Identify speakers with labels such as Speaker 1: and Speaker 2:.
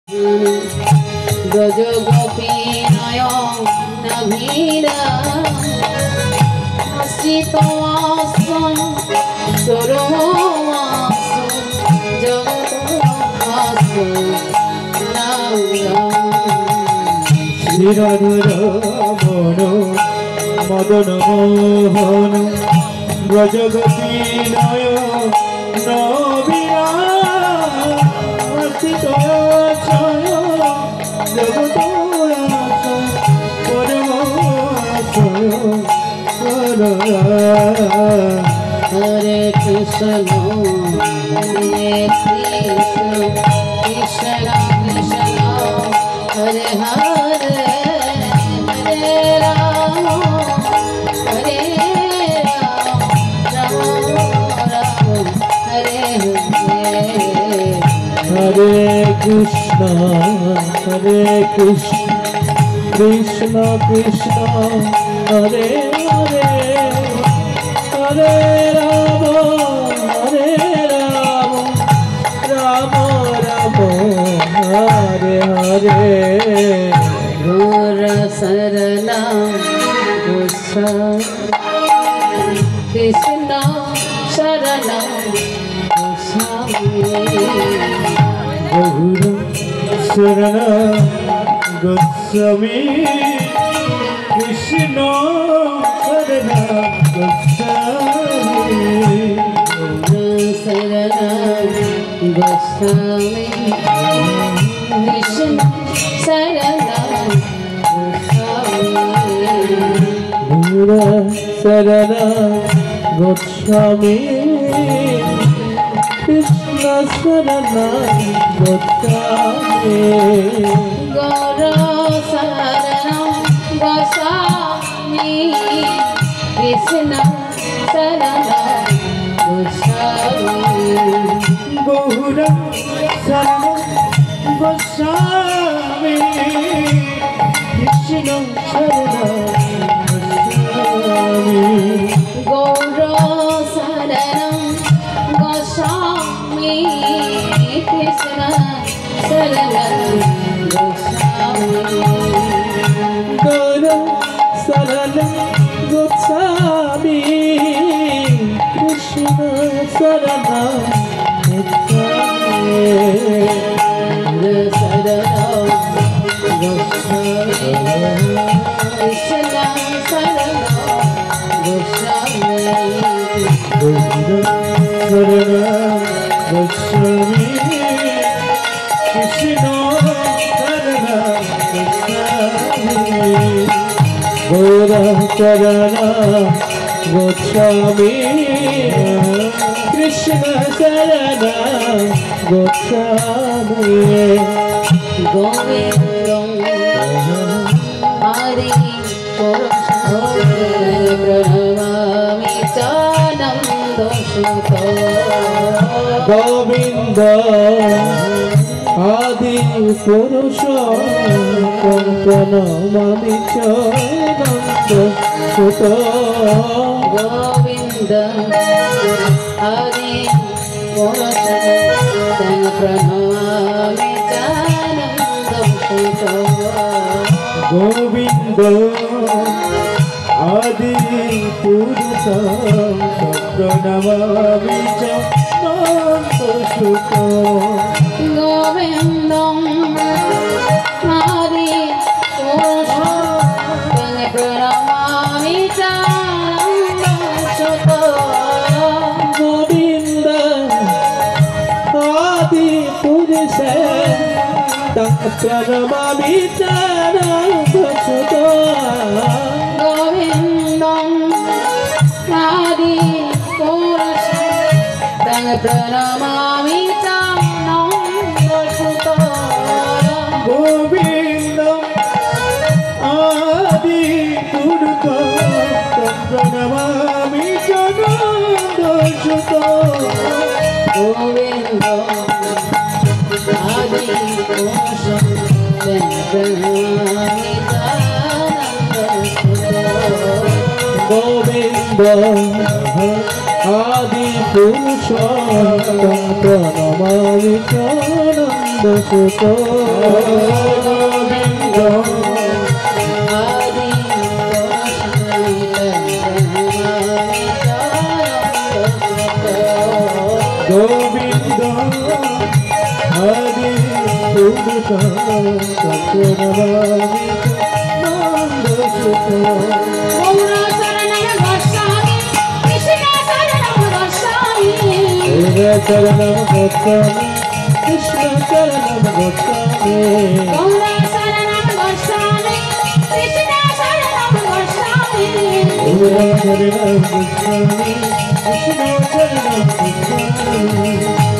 Speaker 1: ব্রজ গোপী নয়ন নভীরা আশ্রিত আসন সরমাস জগৎ হাস
Speaker 2: শ্রীরাধুর মন মদন মোহন ব্রজ গোপী নয়ন নবীরা আশ্রিত ছয় জগৎ
Speaker 1: হরে কৃষ্ণ হরে কৃষ্ণ কৃষ্ণ কৃষ্ণ হরে হরে হরে রাম হরে রাম রাম রাম হরে হরে
Speaker 2: হরে কৃষ্ণ কৃষ্ণ কৃষ্ণ হরে হরে হরে রাম রাম রাম হরে হরে
Speaker 1: ঘোর শরণ কৃষ্ণ শরণ
Speaker 2: বহুর শরণ গোস্বামী কৃষ্ণ শরণ গোস্বামী
Speaker 1: শরণ গোস্বামী কৃষ্ণ শরণ
Speaker 2: বহুর শরণ গোস্বামী কৃষ্ণ শরণ গোস্বামী
Speaker 1: গৌর শরণ গোস্বামী কৃষ্ণ শরণ গোস্বামী
Speaker 2: বহুর শরণ গোস্বামী কৃষ্ণ শরণ গোস্বামী
Speaker 1: গৌর শরণ গোস্বামী কৃষ্ণ শরণ গোস্বামী
Speaker 2: গৌর শরণ গোস্বামী কৃষ্ণ শরণ গোস্বামী
Speaker 1: শরণ গোস্বামী কৃষ্ণ শরণ গোস্বামী
Speaker 2: গৌর শরণ গোস্বামী কৃষ্ণ শরণ গোস্বামী গৌর শরণ গোস্বামী কৃষ্ণ শরণ গোস্বামী
Speaker 1: গোবিন্দ হরি প্রণমামি চানন্দ সুত
Speaker 2: গোবিন্দ আদি পুরুষ প্রণমামি চানন্দ সুত
Speaker 1: গোবিন্দ হরি প্রণমামি চানন্দ সুত
Speaker 2: গোবিন্দ আদি পুরুষ প্রণমামি চানন্দ সুত
Speaker 1: গোবিন্দ হরি প্রণমামি চানন্দ সুত
Speaker 2: গোবিন্দ আদি পুরুষ প্রণমামি চানন্দ সুত
Speaker 1: গোবিন্দ হরি প্রণমামি চানন্দ সুত
Speaker 2: গোবিন্দ আদি পুরুষ প্রণমামি চানন্দ সুত
Speaker 1: গোবিন্দ হরি প্রণমামি চানন্দ সুত
Speaker 2: গোবিন্দ আদি পুরুষ প্রণমামি চানন্দ সুত গোবিন্দ
Speaker 1: আদি
Speaker 2: গোবিন্দ হরি পুরুষ সত্যনমামি নন্দ সুত
Speaker 1: গৌরা শরণম গচ্ছামি কৃষ্ণ শরণম গচ্ছামি
Speaker 2: চরণম গচ্ছামি কৃষ্ণ চরণম গচ্ছামি
Speaker 1: গৌরা শরণম গচ্ছামি কৃষ্ণ শরণম গচ্ছামি
Speaker 2: চরণম গচ্ছামি কৃষ্ণ চরণম গচ্ছামি